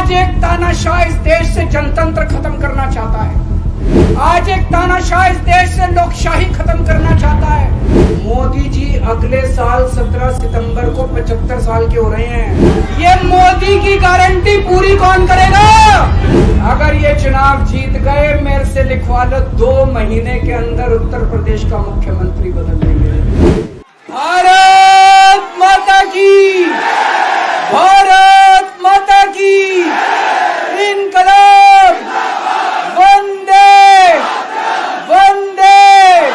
आज एक तानाशाह इस देश से जनतंत्र खत्म करना चाहता है। आज एक तानाशाह इस देश से लोकशाही खत्म करना चाहता है। मोदी जी अगले साल 17 सितंबर को 75 साल के हो रहे हैं। ये मोदी की गारंटी पूरी कौन करेगा? अगर ये चुनाव जीत गए, मेरे से लिखवा लो, 2 महीने के अंदर उत्तर प्रदेश का मुख्यमंत्री बदल देंगे। भारत माता की, भारत माता की, इनकलाब, वंदे वंदे।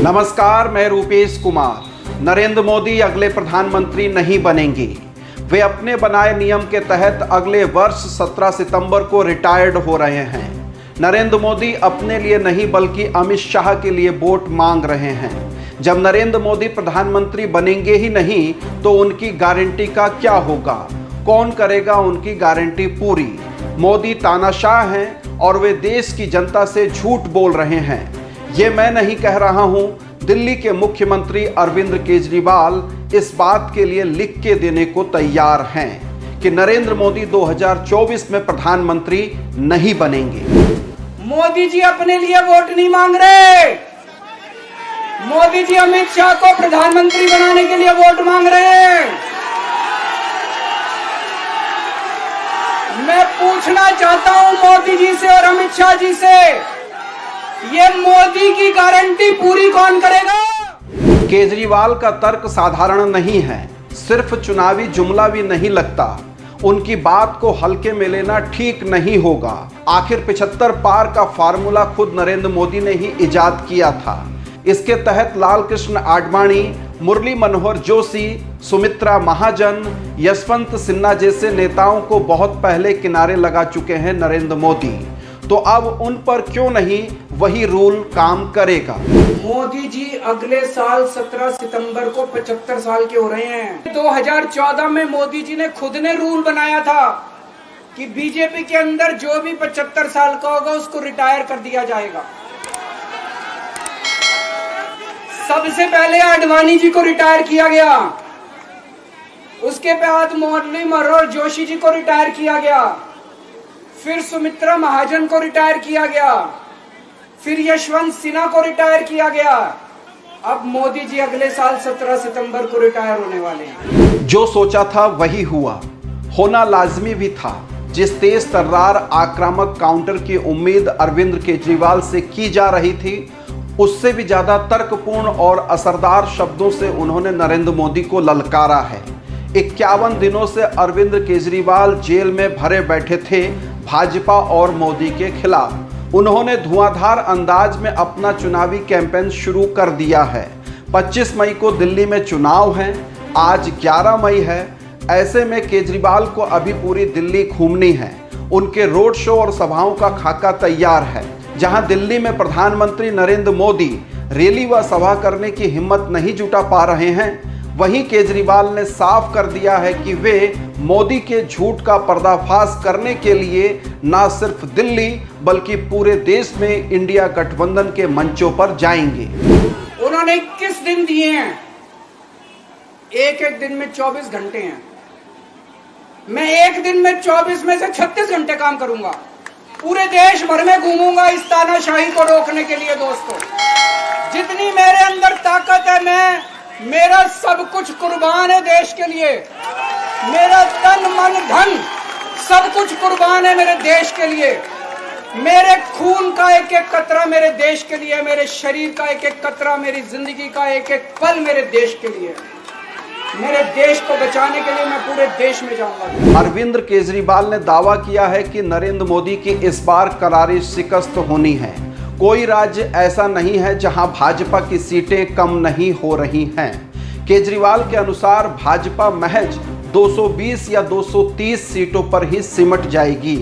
नमस्कार, मैं रूपेश कुमार। नरेंद्र मोदी अगले प्रधानमंत्री नहीं बनेंगे। वे अपने बनाए नियम के तहत अगले वर्ष 17 सितंबर को रिटायर्ड हो रहे हैं। नरेंद्र मोदी अपने लिए नहीं बल्कि अमित शाह के लिए वोट मांग रहे हैं। जब नरेंद्र मोदी प्रधानमंत्री बनेंगे ही नहीं तो उनकी गारंटी का क्या होगा? कौन करेगा उनकी गारंटी पूरी? मोदी तानाशाह हैं और वे देश की जनता से झूठ बोल रहे हैं। ये मैं नहीं कह रहा हूं, दिल्ली के मुख्यमंत्री अरविंद केजरीवाल इस बात के लिए लिख के देने को तैयार हैं कि नरेंद्र मोदी 2024 में प्रधानमंत्री नहीं बनेंगे। मोदी जी अपने लिए वोट नहीं मांग रहे। मोदी जी अमित शाह को प्रधानमंत्री बनाने के लिए वोट मांग रहे हैं। मैं पूछना चाहता हूं मोदी जी से और अमित शाह जी से, ये मोदी की गारंटी पूरी कौन करेगा? केजरीवाल का तर्क साधारण नहीं है, सिर्फ चुनावी जुमला भी नहीं लगता। उनकी बात को हल्के में लेना ठीक नहीं होगा। आखिर 75 पार का फार्मूला खुद नरेंद्र मोदी ने ही इजाद किया था। इसके तहत लाल कृष्ण आडवाणी, मुरली मनोहर जोशी, सुमित्रा महाजन, यशवंत सिन्हा जैसे नेताओं को बहुत पहले किनारे लगा चुके हैं नरेंद्र मोदी। तो अब उन पर क्यों नहीं वही रूल काम करेगा? मोदी जी अगले साल 17 सितंबर को 75 साल के हो रहे हैं। 2014 में मोदी जी ने खुद ने रूल बनाया था कि बीजेपी के अंदर जो भी 75 साल का होगा उसको रिटायर कर दिया जाएगा। सबसे पहले आडवाणी जी को रिटायर किया गया, उसके बाद मुरली मनोहर जोशी जी को रिटायर किया गया, फिर सुमित्रा महाजन को रिटायर किया गया, फिर यशवंत सिन्हा को रिटायर किया गया। अब मोदी जी अगले साल 17 सितंबर को रिटायर होने वाले हैं। जो सोचा था वही हुआ, होना लाजमी भी था। जिस तेज तर्रार आक्रामक काउंटर की उम्मीद अरविंद केजरीवाल से की जा रही थी, उससे भी ज्यादा तर्कपूर्ण और असरदार शब्दों से उन्होंने नरेंद्र मोदी को ललकारा है। 51 दिनों से अरविंद केजरीवाल जेल में भरे बैठे थे भाजपा और मोदी के खिलाफ। उन्होंने धुआंधार अंदाज में अपना चुनावी कैंपेन शुरू कर दिया है। 25 मई को दिल्ली में चुनाव है, आज 11 मई है। ऐसे में केजरीवाल को अभी पूरी दिल्ली घूमनी है। उनके रोड शो और सभाओं का खाका तैयार है। जहां दिल्ली में प्रधानमंत्री नरेंद्र मोदी रैली व सभा करने की हिम्मत नहीं जुटा पा रहे हैं, वहीं केजरीवाल ने साफ कर दिया है कि वे मोदी के झूठ का पर्दाफाश करने के लिए न सिर्फ दिल्ली बल्कि पूरे देश में इंडिया गठबंधन के मंचों पर जाएंगे। उन्होंने 21 दिन दिए हैं, एक दिन में 24 घंटे हैं। मैं एक दिन में 24 में से 36 घंटे काम करूंगा। पूरे देश भर में घूमूंगा इस तानाशाही को रोकने के लिए। दोस्तों, जितनी मेरे अंदर ताकत है, मेरा सब कुछ कुर्बान है देश के लिए। मेरा तन मन धन सब कुछ कुर्बान है मेरे देश के लिए। मेरे खून का एक एक कतरा मेरे देश के लिए, मेरे शरीर का एक एक कतरा, मेरी जिंदगी का एक एक पल मेरे देश के लिए। मेरे देश को बचाने के लिए मैं पूरे देश में जाऊंगा। अरविंद केजरीवाल ने दावा किया है कि नरेंद्र मोदी की इस बार करारी शिकस्त होनी है। कोई राज्य ऐसा नहीं है जहां भाजपा की सीटें कम नहीं हो रही हैं। केजरीवाल के अनुसार भाजपा महज 220 या 230 सीटों पर ही सिमट जाएगी।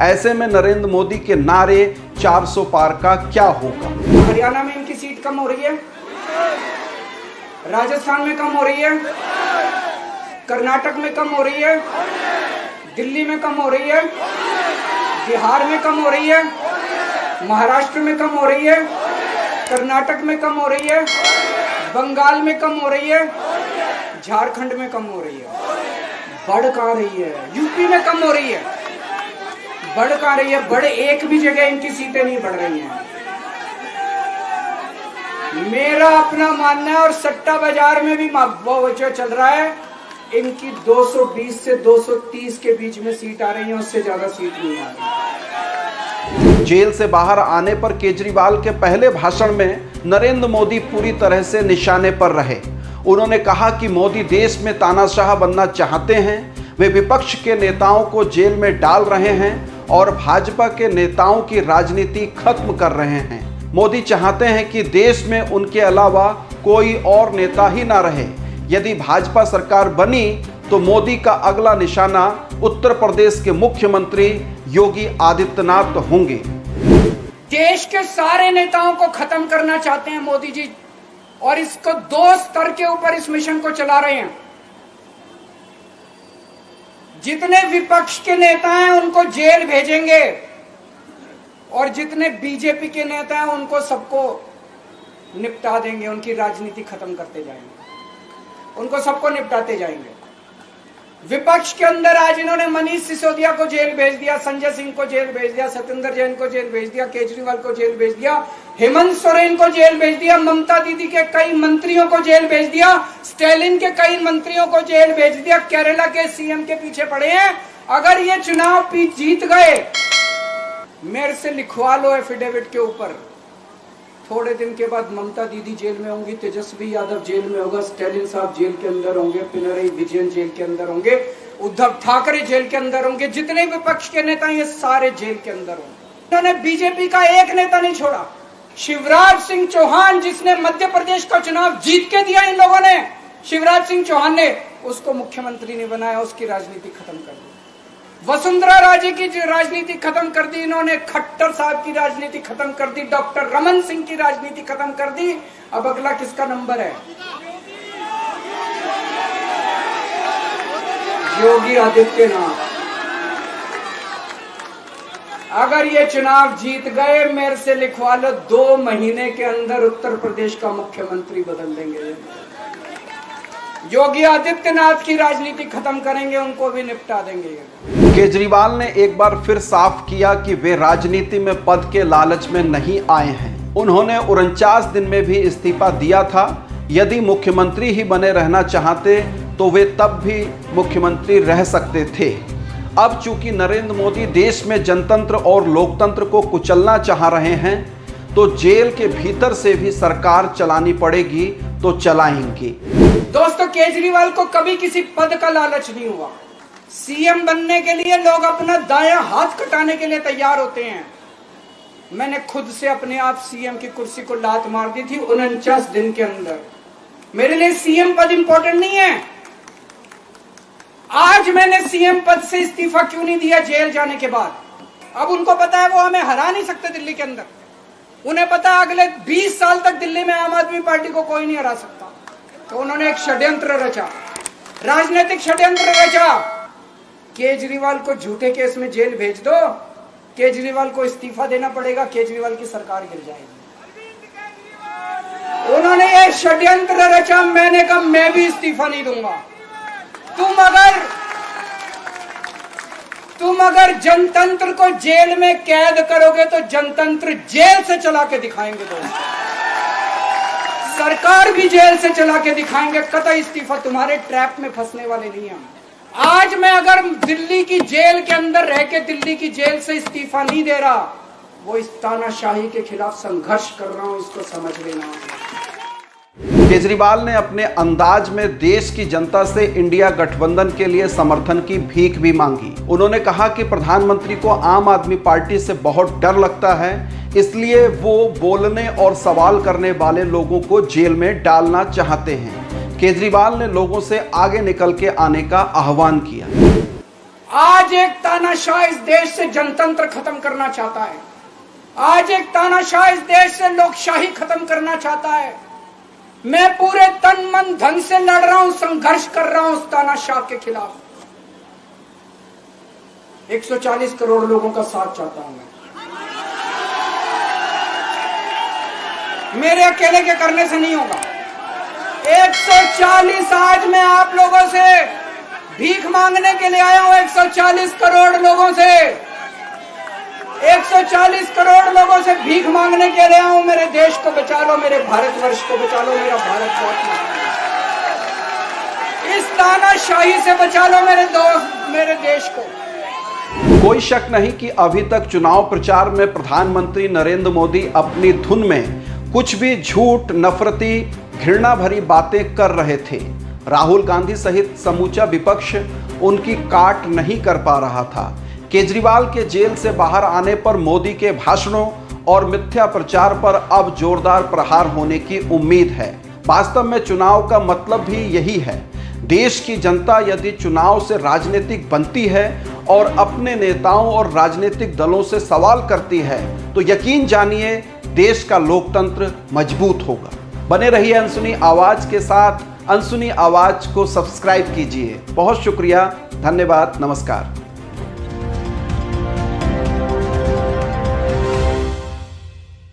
ऐसे में नरेंद्र मोदी के नारे 400 पार का क्या होगा? हरियाणा में इनकी सीट कम हो रही है, राजस्थान में कम हो रही है, कर्नाटक में कम हो रही है, दिल्ली में कम हो रही है, बिहार में कम हो रही है, महाराष्ट्र में कम हो रही है, कर्नाटक में कम हो रही है, बंगाल में कम हो रही है, झारखंड में कम हो रही है। बढ़ कहां रही है? यूपी में कम हो रही है, बढ़ कहां रही है? बढ़ एक भी जगह इनकी सीटें नहीं बढ़ रही हैं। मेरा अपना मानना है, और सट्टा बाजार में भी वो जो चल रहा है, इनकी 220 से 230 के बीच में सीट आ रही है, उससे ज्यादा सीट नहीं आ रही। जेल से बाहर आने पर केजरीवाल के पहले भाषण में नरेंद्र मोदी पूरी तरह से निशाने पर रहे। उन्होंने कहा कि मोदी देश में तानाशाह बनना चाहते हैं, वे विपक्ष के नेताओं को जेल में डाल रहे हैं और भाजपा के नेताओं की राजनीति खत्म कर रहे हैं। मोदी चाहते हैं कि देश में उनके अलावा कोई और नेता ही ना रहे। यदि भाजपा सरकार बनी तो मोदी का अगला निशाना उत्तर प्रदेश के मुख्यमंत्री योगी आदित्यनाथ होंगे। देश के सारे नेताओं को खत्म करना चाहते हैं मोदी जी, और इसको 2 स्तर के ऊपर इस मिशन को चला रहे हैं। जितने विपक्ष के नेता हैं उनको जेल भेजेंगे, और जितने बीजेपी के नेता हैं उनको सबको निपटा देंगे, उनकी राजनीति खत्म करते जाएंगे, उनको सबको निपटाते जाएंगे। विपक्ष के अंदर आज इन्होंने मनीष सिसोदिया को जेल भेज दिया, संजय सिंह को जेल भेज दिया, सत्येंद्र जैन को जेल भेज दिया, केजरीवाल को जेल भेज दिया, हेमंत सोरेन को जेल भेज दिया, ममता दीदी के कई मंत्रियों को जेल भेज दिया, स्टालिन के कई मंत्रियों को जेल भेज दिया, केरला के सीएम के पीछे पड़े हैं। अगर ये चुनाव जीत गए, मेरे से लिखवा लो एफिडेविट के ऊपर, थोड़े दिन के बाद ममता दीदी जेल में होंगी, तेजस्वी यादव जेल में होगा, स्टालिन साहब जेल के अंदर होंगे, पिनरई विजयन जेल के अंदर होंगे, उद्धव ठाकरे जेल के अंदर होंगे, जितने विपक्ष के नेता ये सारे जेल के अंदर होंगे। उन्होंने बीजेपी का एक नेता नहीं छोड़ा। शिवराज सिंह चौहान, जिसने मध्य प्रदेश का चुनाव जीत के दिया इन लोगों ने, शिवराज सिंह चौहान ने उसको मुख्यमंत्री नहीं बनाया, उसकी राजनीति खत्म कर दी। वसुंधरा राजे की राजनीति खत्म कर दी इन्होंने, खट्टर साहब की राजनीति खत्म कर दी, डॉक्टर रमन सिंह की राजनीति खत्म कर दी। अब अगला किसका नंबर है? योगी आदित्यनाथ। अगर ये चुनाव जीत गए, मेरे से लिखवा लो, 2 महीने के अंदर उत्तर प्रदेश का मुख्यमंत्री बदल देंगे। योगी आदित्यनाथ की राजनीति खत्म करेंगे, उनको भी निपटा देंगे। केजरीवाल ने एक बार फिर साफ किया कि वे राजनीति में पद के लालच में नहीं आए हैं। उन्होंने 49 दिन में भी इस्तीफा दिया था। यदि मुख्यमंत्री ही बने रहना चाहते तो वे तब भी मुख्यमंत्री रह सकते थे। अब चूंकि नरेंद्र मोदी देश में जनतंत्र और लोकतंत्र को कुचलना चाह रहे हैं, तो जेल के भीतर से भी सरकार चलानी पड़ेगी तो चलाएंगे। दोस्तों, केजरीवाल को कभी किसी पद का लालच नहीं हुआ। सीएम बनने के लिए लोग अपना दायां हाथ कटाने के लिए तैयार होते हैं। मैंने खुद से अपने आप सीएम की कुर्सी को लात मार दी थी 49 दिन के अंदर। मेरे लिए सीएम पद इंपॉर्टेंट नहीं है। आज मैंने सीएम पद से इस्तीफा क्यों नहीं दिया जेल जाने के बाद? अब उनको पता है वो हमें हरा नहीं सकते दिल्ली के अंदर। उन्हें पता है अगले 20 साल तक दिल्ली में आम आदमी पार्टी को कोई नहीं हरा सकता। तो उन्होंने एक षड्यंत्र रचा, राजनीतिक षड्यंत्र रचा। केजरीवाल को झूठे केस में जेल भेज दो, केजरीवाल को इस्तीफा देना पड़ेगा, केजरीवाल की सरकार गिर जाएगी। उन्होंने ये षड्यंत्र रचा। मैंने कहा मैं भी इस्तीफा नहीं दूंगा। तुम अगर जनतंत्र को जेल में कैद करोगे तो जनतंत्र जेल से चला के दिखाएंगे। दोस्तों, सरकार भी जेल से चला के दिखाएंगे। कतई इस्तीफा, तुम्हारे ट्रैप में फंसने वाले नहीं हम। आज मैं अगर दिल्ली की जेल के अंदर रह के दिल्ली की जेल से इस्तीफा नहीं दे रहा, वो इस तानाशाही के खिलाफ संघर्ष कर रहा हूं, इसको समझ लेना। केजरीवाल ने अपने अंदाज में देश की जनता से इंडिया गठबंधन के लिए समर्थन की भीख भी मांगी। उन्होंने कहा कि प्रधानमंत्री को आम आदमी पार्टी से बहुत डर लगता है, इसलिए वो बोलने और सवाल करने वाले लोगों को जेल में डालना चाहते हैं। केजरीवाल ने लोगों से आगे निकल के आने का आह्वान किया। आज एक तानाशाह इस देश से जनतंत्र खत्म करना चाहता है। आज एक तानाशाह इस देश से लोकशाही खत्म करना चाहता है। मैं पूरे तन मन धन से लड़ रहा हूं, संघर्ष कर रहा हूं उस तानाशाह के खिलाफ। 140 करोड़ लोगों का साथ चाहता हूं मैं। मेरे अकेले के करने से नहीं होगा। 140 आज मैं आप लोगों से भीख मांगने के लिए आया हूं 140 करोड़ लोगों से, 140 करोड़ लोगों से भीख मांगने के लिए आया हूं। मेरे देश को बचा लो, मेरे भारतवर्ष को बचा लो, मेरा भारत रत्न, इस तानाशाही से बचा लो मेरे दोस्त, मेरे देश को। कोई शक नहीं कि अभी तक चुनाव प्रचार में प्रधानमंत्री नरेंद्र मोदी अपनी धुन में कुछ भी झूठ, नफरती, घृणा भरी बातें कर रहे थे। राहुल गांधी सहित समूचा विपक्ष उनकी काट नहीं कर पा रहा था। केजरीवाल के जेल से बाहर आने पर मोदी के भाषणों और मिथ्या प्रचार पर अब जोरदार प्रहार होने की उम्मीद है। वास्तव में चुनाव का मतलब भी यही है। देश की जनता यदि चुनाव से राजनीतिक बनती है और अपने नेताओं और राजनीतिक दलों से सवाल करती है तो यकीन जानिए देश का लोकतंत्र मजबूत होगा। बने रहिए अनसुनी आवाज के साथ। अनसुनी आवाज को सब्सक्राइब कीजिए। बहुत शुक्रिया, धन्यवाद, नमस्कार।